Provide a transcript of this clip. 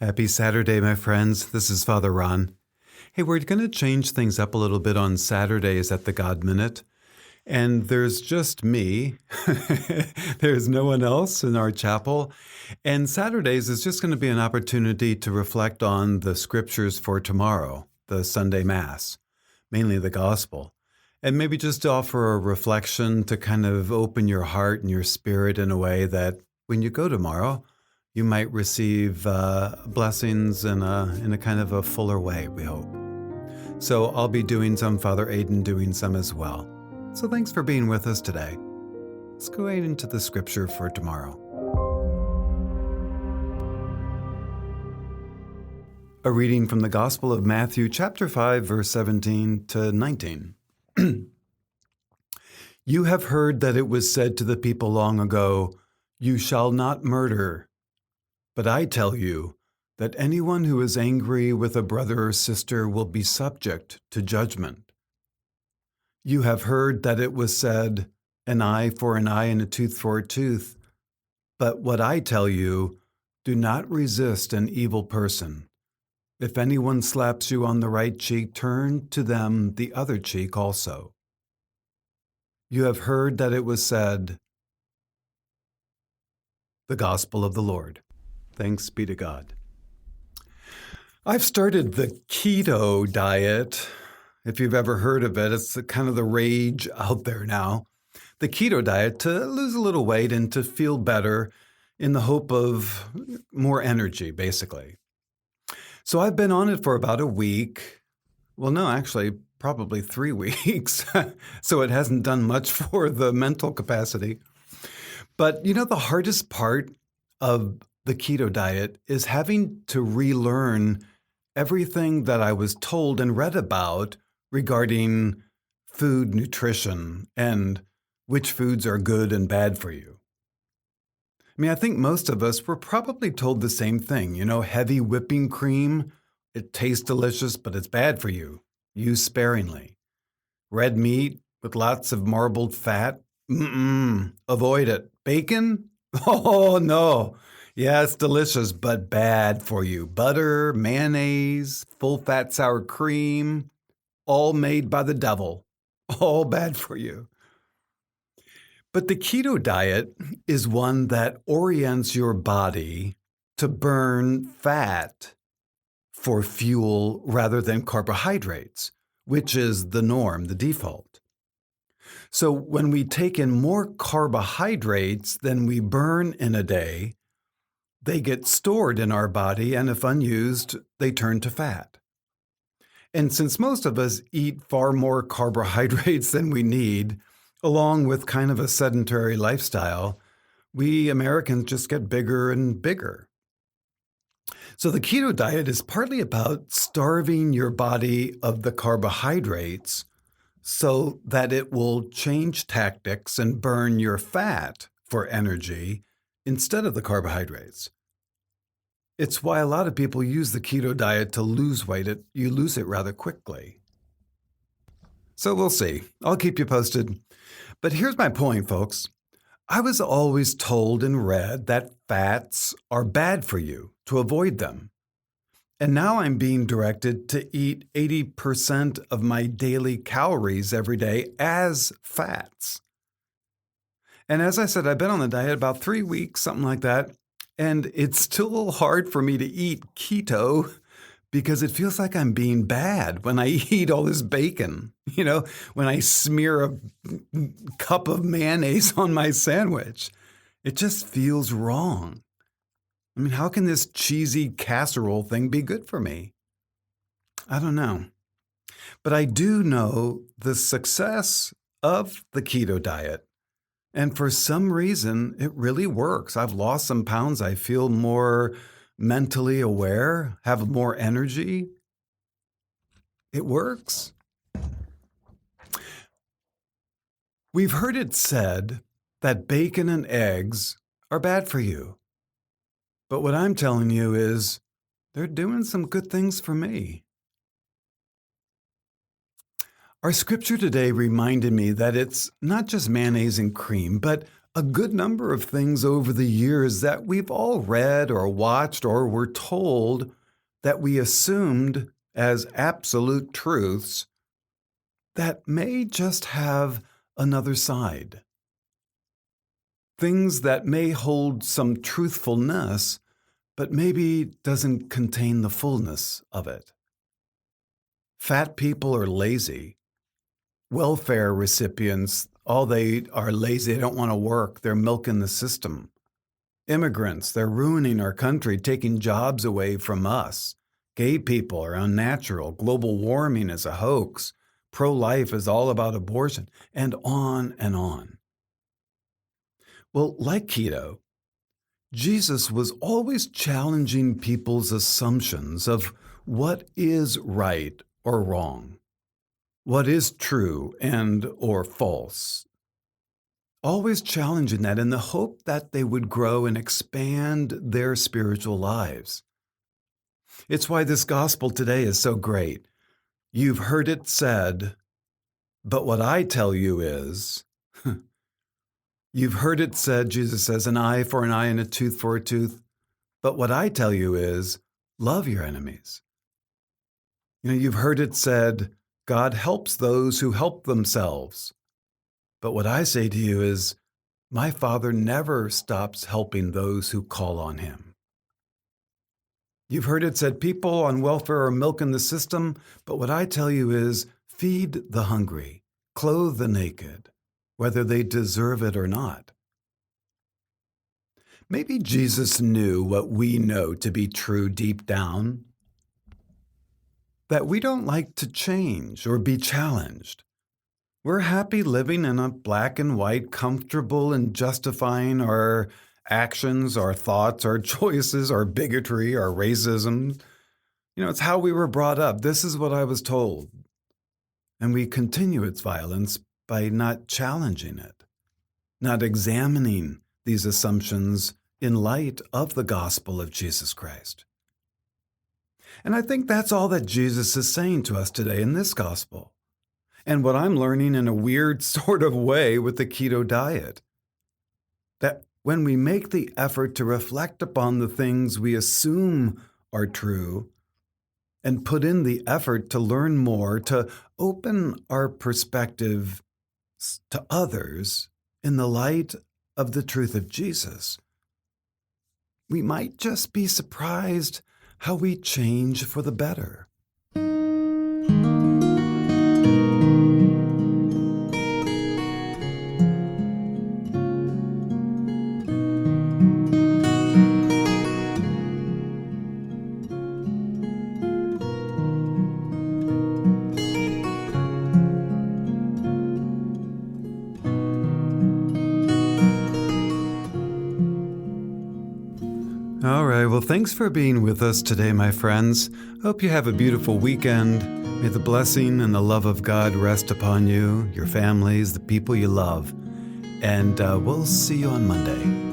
Happy Saturday, my friends. This is Father Ron. Hey, we're going to change things up a little bit on Saturdays at the God Minute. And there's just me. There's no one else in our chapel. And Saturdays is just going to be an opportunity to reflect on the scriptures for tomorrow, the Sunday Mass, mainly the Gospel. And maybe just offer a reflection to kind of open your heart and your spirit in a way that when you go tomorrow, you might receive blessings in a kind of a fuller way, we hope. So I'll be doing some, Father Aidan doing some as well. So thanks for being with us today. Let's go right into the scripture for tomorrow. A reading from the Gospel of Matthew, chapter 5, verse 17 to 19. You have heard that it was said to the people long ago, "You shall not murder." But I tell you that anyone who is angry with a brother or sister will be subject to judgment. You have heard that it was said, "An eye for an eye and a tooth for a tooth." But what I tell you, do not resist an evil person. If anyone slaps you on the right cheek, turn to them the other cheek also. You have heard that it was said, the Gospel of the Lord. Thanks be to God. I've started the keto diet. If you've ever heard of it, it's kind of the rage out there now. The keto diet to lose a little weight and to feel better in the hope of more energy, basically. So I've been on it for about a week. Well, no, actually, probably 3 weeks. So it hasn't done much for the mental capacity. But the hardest part of the keto diet is having to relearn everything that I was told and read about regarding food nutrition and which foods are good and bad for you. I think most of us were probably told the same thing. Heavy whipping cream, it tastes delicious, but it's bad for you. Use sparingly. Red meat with lots of marbled fat, avoid it. Bacon? Oh, no. Yeah, it's delicious, but bad for you. Butter, mayonnaise, full-fat sour cream, all made by the devil. All bad for you. But the keto diet is one that orients your body to burn fat for fuel rather than carbohydrates, which is the norm, the default. So when we take in more carbohydrates than we burn in a day, they get stored in our body, and if unused, they turn to fat. And since most of us eat far more carbohydrates than we need, along with kind of a sedentary lifestyle, we Americans just get bigger and bigger. So the keto diet is partly about starving your body of the carbohydrates so that it will change tactics and burn your fat for energy instead of the carbohydrates. It's why a lot of people use the keto diet to lose weight. You lose it rather quickly. So we'll see. I'll keep you posted. But here's my point, folks. I was always told and read that fats are bad for you, to avoid them. And now I'm being directed to eat 80% of my daily calories every day as fats. And as I said, I've been on the diet about 3 weeks, something like that. And it's still a little hard for me to eat keto because it feels like I'm being bad when I eat all this bacon, when I smear a cup of mayonnaise on my sandwich. It just feels wrong. How can this cheesy casserole thing be good for me? I don't know. But I do know the success of the keto diet. And for some reason, it really works. I've lost some pounds. I feel more mentally aware, have more energy. It works. We've heard it said that bacon and eggs are bad for you. But what I'm telling you is they're doing some good things for me. Our scripture today reminded me that it's not just mayonnaise and cream, but a good number of things over the years that we've all read or watched or were told that we assumed as absolute truths that may just have another side. Things that may hold some truthfulness, but maybe doesn't contain the fullness of it. Fat people are lazy. Welfare recipients, they are lazy. They don't want to work. They're milking the system. Immigrants, they're ruining our country, taking jobs away from us. Gay people are unnatural. Global warming is a hoax. Pro-life is all about abortion, and on and on. Well, like keto, Jesus was always challenging people's assumptions of what is right or wrong, what is true and or false. Always challenging that in the hope that they would grow and expand their spiritual lives. It's why this gospel today is so great. You've heard it said, but what I tell you is, you've heard it said, Jesus says, an eye for an eye and a tooth for a tooth. But what I tell you is, love your enemies. You've heard it said, God helps those who help themselves. But what I say to you is, my Father never stops helping those who call on him. You've heard it said, people on welfare are milking the system. But what I tell you is, feed the hungry, clothe the naked, whether they deserve it or not. Maybe Jesus knew what we know to be true deep down, that we don't like to change or be challenged. We're happy living in a black and white, comfortable and justifying our actions, our thoughts, our choices, our bigotry, our racism. It's how we were brought up. This is what I was told. And we continue its violence by not challenging it, not examining these assumptions in light of the gospel of Jesus Christ. And I think that's all that Jesus is saying to us today in this gospel. And what I'm learning in a weird sort of way with the keto diet, that when we make the effort to reflect upon the things we assume are true and put in the effort to learn more, to open our perspective to others in the light of the truth of Jesus, we might just be surprised how we change for the better. All right, well, thanks for being with us today, my friends. Hope you have a beautiful weekend. May the blessing and the love of God rest upon you, your families, the people you love. And we'll see you on Monday.